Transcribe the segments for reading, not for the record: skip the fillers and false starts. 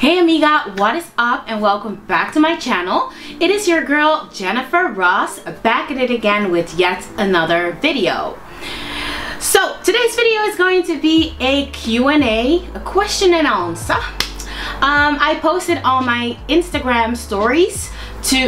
Hey amiga, what is up and welcome back to my channel. It is your girl Jennyfer Ross back at it again with yet another video. So today's video is going to be a Q&A, a question and answer. I posted on my Instagram stories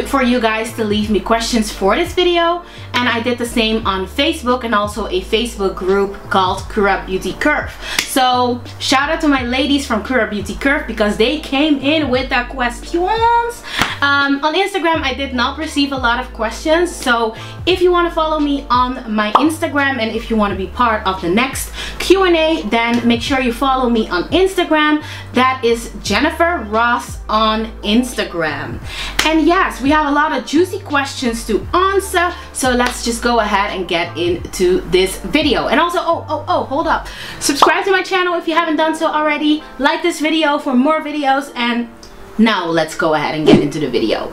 for you guys to leave me questions for this video, and I did the same on Facebook and also a Facebook group called Kura Beauty Curve. So shout out to my ladies from Kura Beauty Curve because they came in with the questions. On Instagram I did not receive a lot of questions, so if you want to follow me on my Instagram and if you want to be part of the next Q&A, then make sure you follow me on Instagram. That is Jennyfer Ross on Instagram. And yes, we have a lot of juicy questions to answer, so let's just go ahead and get into this video. And also, hold up, subscribe to my channel if you haven't done so already, like this video for more videos, and now let's go ahead and get into the video.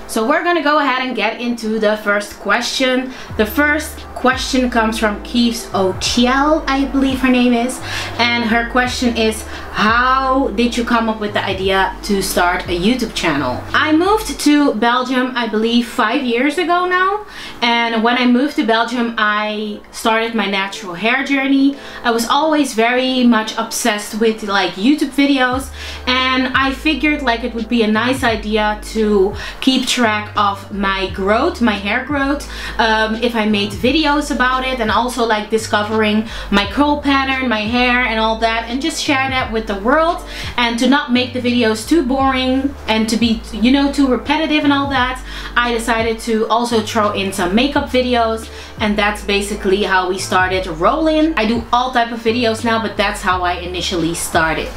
So we're gonna go ahead and get into the first question. The first question comes from Xoxo, I believe her name is, and her question is, how did you come up with the idea to start a YouTube channel? I moved to Belgium, I believe 5 years ago now, and when I moved to Belgium I started my natural hair journey. I was always very much obsessed with like YouTube videos, and I figured like it would be a nice idea to keep track of my growth, my hair growth, if I made videos about it, and also like discovering my curl pattern, my hair and all that, and just share that with the world, and to not make the videos too boring and to be, you know, too repetitive and all that. I decided to also throw in some makeup videos, and that's basically how we started rolling. I do all type of videos now, but that's how I initially started.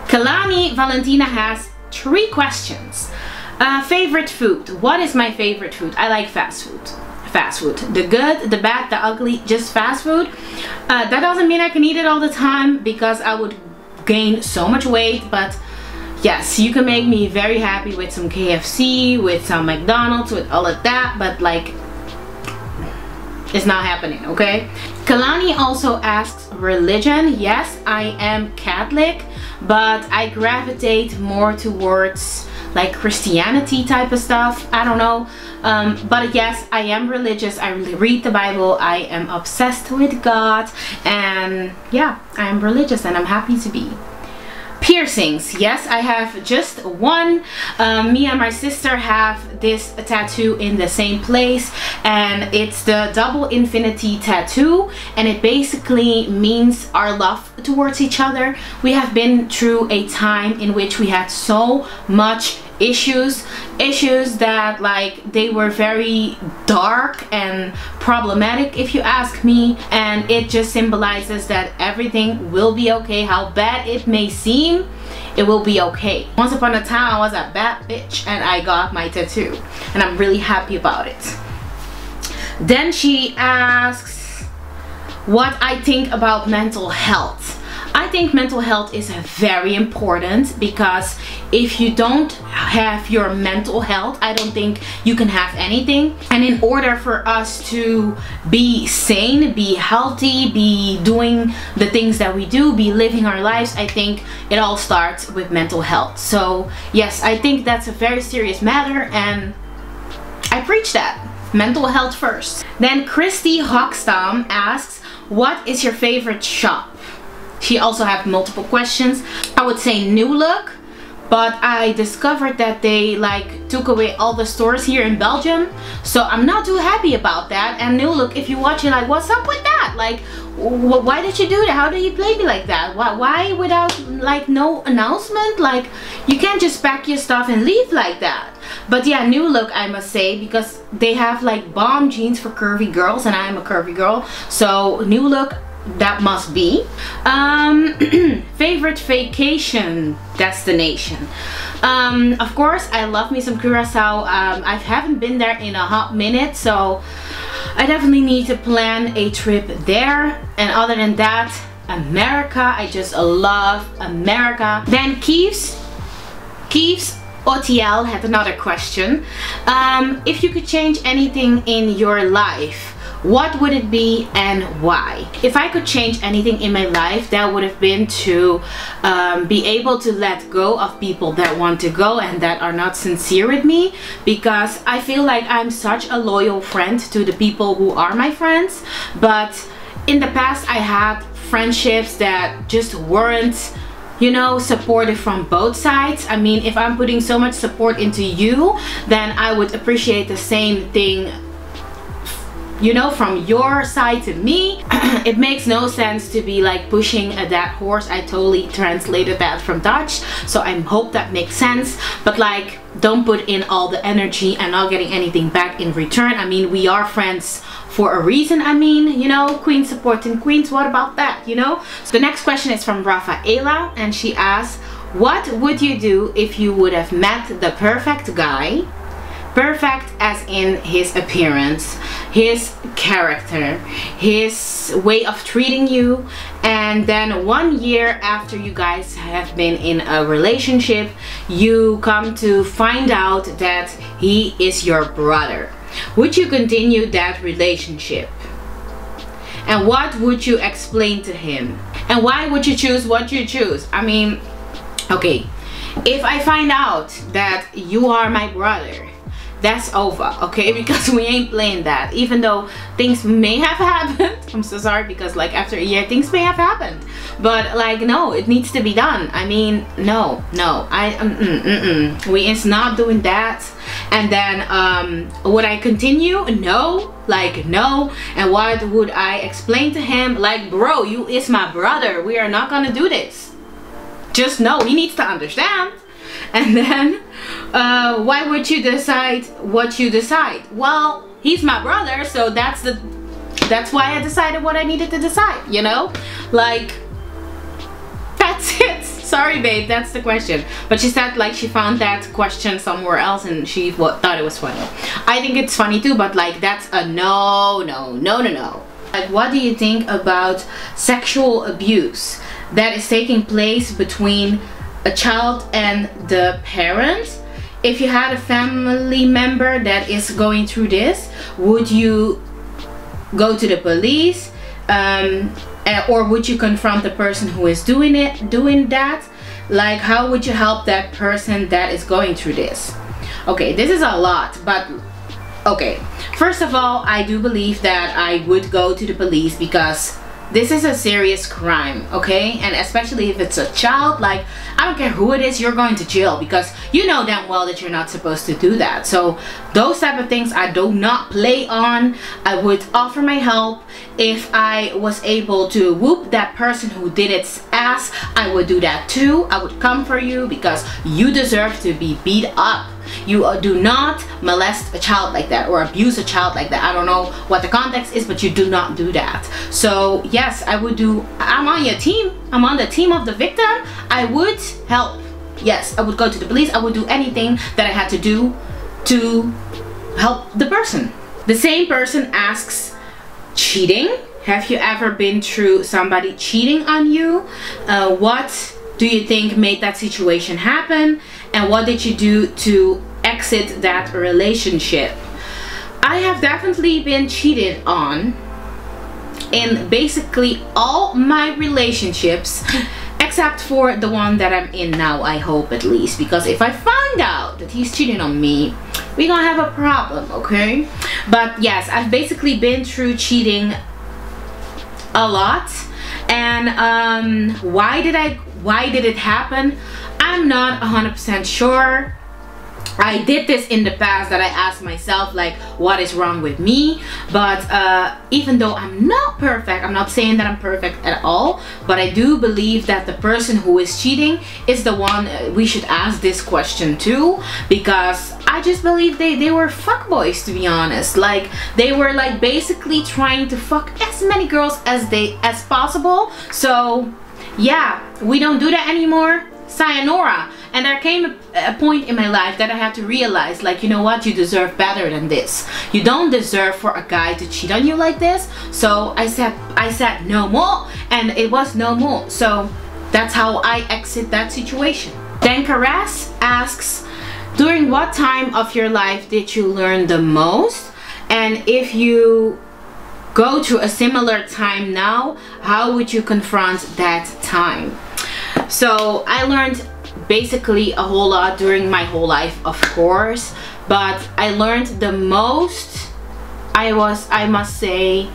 Kalani Valentina has 3 questions. Favorite food. What is my favorite food? I like fast food. Fast food. The good, the bad, the ugly, just fast food. That doesn't mean I can eat it all the time because I would gain so much weight, but yes, you can make me very happy with some KFC, with some McDonald's, with all of that, but like, it's not happening, okay? Kalani also asks religion. Yes, I am Catholic, but I gravitate more towards like Christianity type of stuff. I don't know, but yes, I am religious. I read the Bible. I am obsessed with God, and yeah, I am religious and I'm happy to be. Piercings. Yes, I have just one. Me and my sister have this tattoo in the same place, and it's the double infinity tattoo, and it basically means our love towards each other. We have been through a time in which we had so much issues that like they were very dark and problematic if you ask me, and it just symbolizes that everything will be okay. How bad it may seem, it will be okay. Once upon a time I was a bad bitch and I got my tattoo, and I'm really happy about it. Then she asks what I think about mental health. I think mental health is very important because if you don't have your mental health, I don't think you can have anything. And in order for us to be sane, be healthy, be doing the things that we do, be living our lives, I think it all starts with mental health. So yes, I think that's a very serious matter, and I preach that. Mental health first. Then Christy Hoxtam asks, what is your favorite shop? She also has multiple questions. I would say New Look, but I discovered that they like took away all the stores here in Belgium, so I'm not too happy about that. And New Look, if you watch it, like, what's up with that? Like, why did you do that? How do you play me like that? Why without like no announcement? Like, you can't just pack your stuff and leave like that. But yeah, New Look, I must say, because they have like bomb jeans for curvy girls, and I'm a curvy girl, so New Look, that must be. Favorite vacation destination. Of course, I love me some Curacao. I haven't been there in a hot minute, so I definitely need to plan a trip there. And other than that, America. I just love America. Then Keeves OTL had another question. If you could change anything in your life, what would it be and why? If I could change anything in my life, that would have been to be able to let go of people that want to go and that are not sincere with me, because I feel like I'm such a loyal friend to the people who are my friends. But in the past I had friendships that just weren't, you know, supportive from both sides. I mean, if I'm putting so much support into you, then I would appreciate the same thing, you know, from your side to me. It makes no sense to be like pushing a dead horse. I totally translated that from Dutch, so I hope that makes sense. But like, don't put in all the energy and not getting anything back in return. I mean, we are friends for a reason. I mean, you know, queens supporting queens, what about that, you know? So the next question is from Rafaela, and she asks, what would you do if you would have met the perfect guy? Perfect as in his appearance, his character, his way of treating you, and then 1 year after you guys have been in a relationship, you come to find out that he is your brother. Would you continue that relationship? And what would you explain to him? And why would you choose what you choose? I mean, okay, if I find out that you are my brother, that's over, okay? Because we ain't playing that. Even though things may have happened, I'm so sorry, because like after a year things may have happened, but like, no, it needs to be done. I mean, no, we is not doing that. And then would I continue? No, like no. And what would I explain to him? Like, bro, you is my brother, we are not gonna do this. Just no, he needs to understand. And then why would you decide what you decide? Well, he's my brother, so that's why I decided what I needed to decide, you know? Like, that's it. Sorry babe, that's the question. But she said like she found that question somewhere else and she thought it was funny. I think it's funny too, but like that's a no. Like, what do you think about sexual abuse that is taking place between a child and the parent? If you had a family member that is going through this, would you go to the police, or would you confront the person who is doing that? Like, how would you help that person that is going through this? Okay, this is a lot, but okay, first of all, I do believe that I would go to the police, because this is a serious crime, okay? And especially if it's a child, like, I don't care who it is, you're going to jail, because you know damn well that you're not supposed to do that. So those type of things I do not play on. I would offer my help. If I was able to whoop that person who did its ass, I would do that too. I would come for you, because you deserve to be beat up. You do not molest a child like that or abuse a child like that. I don't know what the context is, but you do not do that. So yes, I would do. I'm on your team. I'm on the team of the victim. I would help. Yes, I would go to the police. I would do anything that I had to do to help the person. The same person asks, cheating. Have you ever been through somebody cheating on you? What do you think made that situation happen? And what did you do to exit that relationship? I have definitely been cheated on in basically all my relationships, except for the one that I'm in now, I hope, at least. Because if I find out that he's cheating on me, we're gonna have a problem, okay? But yes, I've basically been through cheating a lot. And why did it happen? I'm not 100% sure. I did this in the past, that I asked myself like, what is wrong with me? But even though I'm not perfect, I'm not saying that I'm perfect at all, but I do believe that the person who is cheating is the one we should ask this question to, because I just believe they were fuckboys, to be honest. Like, they were like basically trying to fuck as many girls as possible. So yeah, we don't do that anymore. Sayonara. And there came a point in my life that I had to realize, like, you know what, you deserve better than this. You don't deserve for a guy to cheat on you like this. So I said no more, and it was no more. So that's how I exit that situation. Then Caress asks, during what time of your life did you learn the most? And if you go through a similar time now, how would you confront that time? So I learned basically a whole lot during my whole life, of course, but I learned the most, I must say,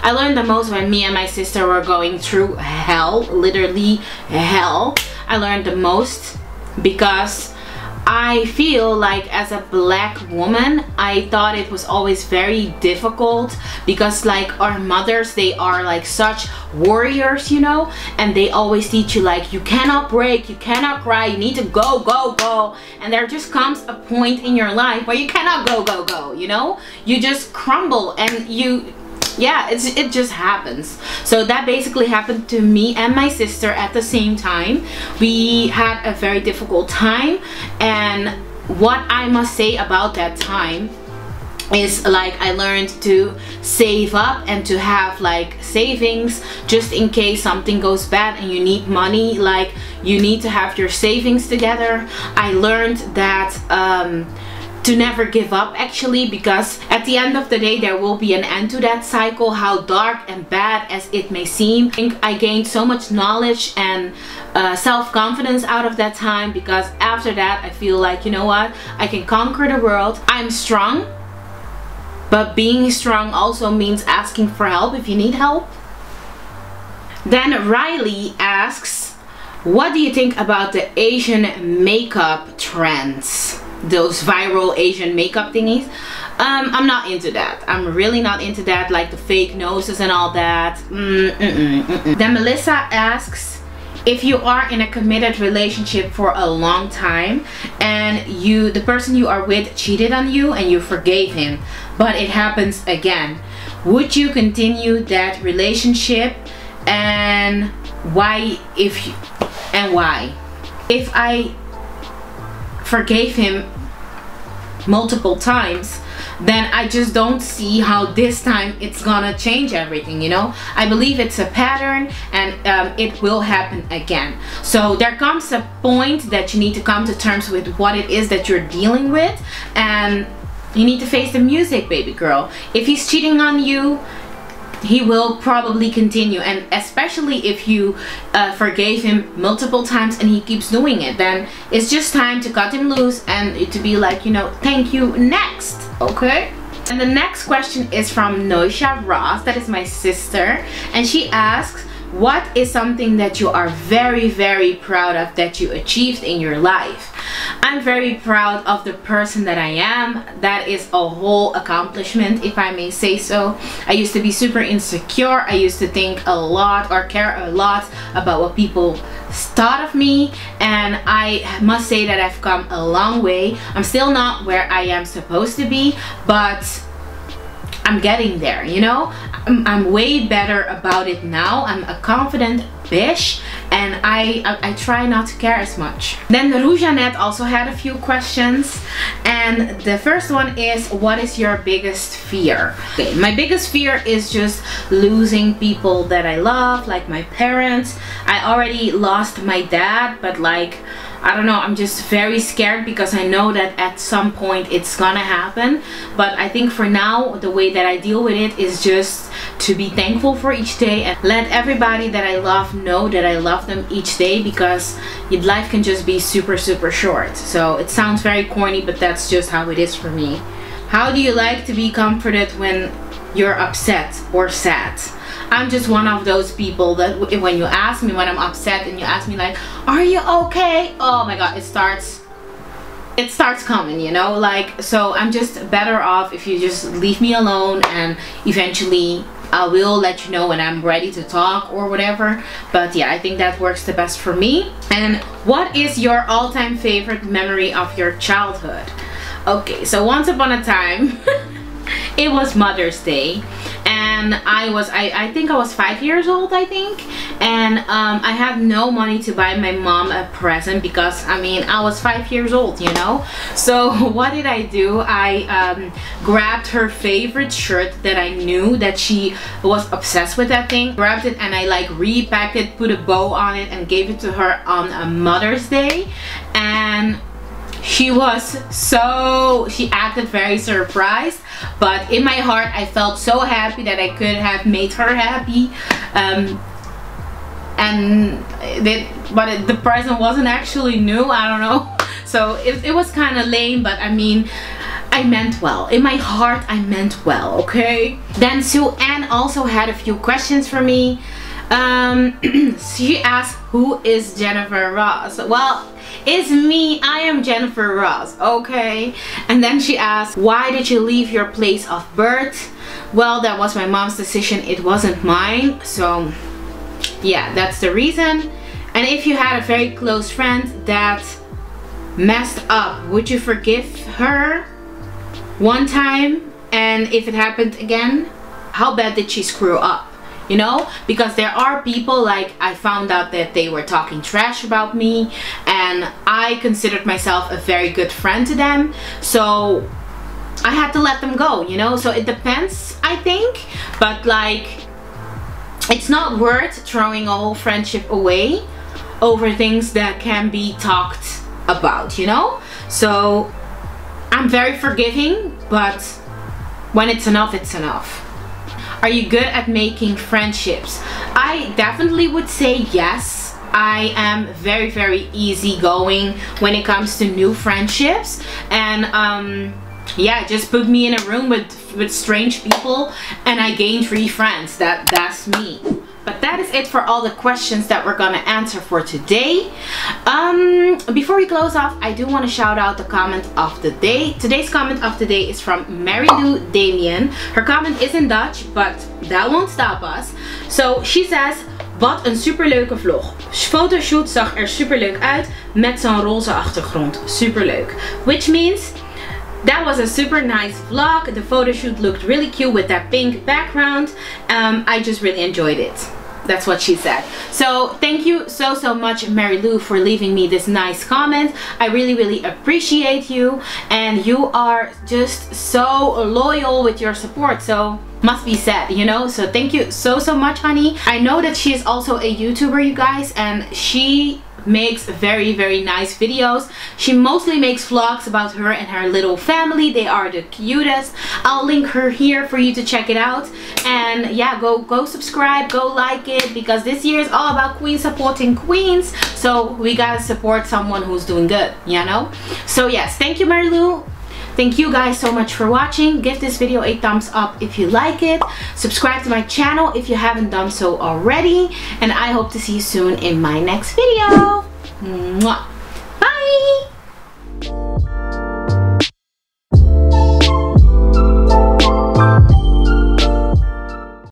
I learned the most when me and my sister were going through hell, literally hell. I learned the most because I feel like as a black woman, I thought it was always very difficult because like our mothers, they are like such warriors, you know, and they always teach you like you cannot break, you cannot cry, you need to go, go, go. And there just comes a point in your life where you cannot go, go, go, you know, you just crumble and you, yeah, it just happens. So that basically happened to me and my sister at the same time. We had a very difficult time, and what I must say about that time is like I learned to save up and to have like savings just in case something goes bad and you need money. Like you need to have your savings together. I learned that to never give up, actually, because at the end of the day there will be an end to that cycle, how dark and bad as it may seem. I think I gained so much knowledge and self-confidence out of that time, because after that I feel like, you know what, I can conquer the world. I'm strong, but being strong also means asking for help if you need help. Then Riley asks, what do you think about the Asian makeup trends? Those viral Asian makeup thingies. I'm not into that. I'm really not into that, like the fake noses and all that. Then Melissa asks, if you are in a committed relationship for a long time and the person you are with cheated on you and you forgave him, but it happens again, would you continue that relationship, and why? Why? If I forgave him multiple times, then I just don't see how this time it's gonna change everything, you know. I believe it's a pattern, and it will happen again. So there comes a point that you need to come to terms with what it is that you're dealing with, and you need to face the music, baby girl. If he's cheating on you, he will probably continue, and especially if you forgave him multiple times and he keeps doing it, then it's just time to cut him loose and to be like, you know, thank you, next. Okay. And the next question is from Jennyfer Ross, that is my sister, and she asks, what is something that you are very, very proud of that you achieved in your life? I'm very proud of the person that I am. That is a whole accomplishment, if I may say so. I used to be super insecure. I used to think a lot or care a lot about what people thought of me, and I must say that I've come a long way. I'm still not where I am supposed to be, but I'm getting there, you know. I'm way better about it now. I'm a confident bitch, and I try not to care as much. Then Roujanet also had a few questions, and the first one is, what is your biggest fear? Okay, my biggest fear is just losing people that I love, like my parents. I already lost my dad, but like, I don't know, I'm just very scared because I know that at some point it's gonna happen. But I think for now, the way that I deal with it is just to be thankful for each day and let everybody that I love know that I love them each day, because life can just be super, super short. So it sounds very corny, but that's just how it is for me. How do you like to be comforted when you're upset or sad? I'm just one of those people that when you ask me when I'm upset and you ask me like, are you okay? Oh my god, it starts coming, you know, like, so I'm just better off if you just leave me alone, and eventually I will let you know when I'm ready to talk or whatever. But yeah, I think that works the best for me. And what is your all-time favorite memory of your childhood? Okay, so once upon a time it was Mother's Day, and I think I was 5 years old, I think, and I had no money to buy my mom a present because, I mean, I was 5 years old, you know. So what did I do? I grabbed her favorite shirt that I knew that she was obsessed with, that thing, grabbed it, and I like repacked it, put a bow on it, and gave it to her on a Mother's Day. And she acted very surprised, but in my heart I felt so happy that I could have made her happy. But the present wasn't actually new, I don't know. So it was kind of lame, but I mean, I meant well. In my heart, I meant well, okay? Then Sue Ann also had a few questions for me. She asked, who is Jennyfer Ross? Well, it's me. I am Jennyfer Ross, okay? And then she asked, why did you leave your place of birth? Well, that was my mom's decision. It wasn't mine. So yeah, that's the reason. And if you had a very close friend that messed up, would you forgive her one time? And if it happened again, how bad did she screw up? You know, because there are people, like, I found out that they were talking trash about me, and I considered myself a very good friend to them, so I had to let them go, you know. So it depends, I think, but like, it's not worth throwing a whole friendship away over things that can be talked about, you know. So I'm very forgiving, but when it's enough, it's enough. Are you good at making friendships? I definitely would say yes. I am very, very easygoing when it comes to new friendships, and yeah, just put me in a room with strange people and I gain 3 friends. That's me. But that is it for all the questions that we're gonna answer for today. Before we close off, I do want to shout out the comment of the day. Today's comment of the day is from Mary Lou Damien. Her comment is in Dutch, but that won't stop us. So she says, wat een superleuke vlog. Fotoshoot zag er superleuk uit met zo'n roze achtergrond. Superleuk. Which means that was a super nice vlog. The photo shoot looked really cute with that pink background. I just really enjoyed it. That's what she said. So thank you so much, Mary Lou, for leaving me this nice comment. I really appreciate you, and you are just so loyal with your support, so must be said, you know. So thank you so much, honey. I know that she is also a YouTuber, you guys, and she makes very nice videos. She mostly makes vlogs about her and her little family. They are the cutest. I'll link her here for you to check it out. And yeah, go subscribe, go like it, because this year is all about queens supporting queens. So we gotta support someone who's doing good, you know. So yes, thank you, Mary Lou. Thank you guys so much for watching. Give this video a thumbs up if you like it. Subscribe to my channel if you haven't done so already. And I hope to see you soon in my next video. Mwah.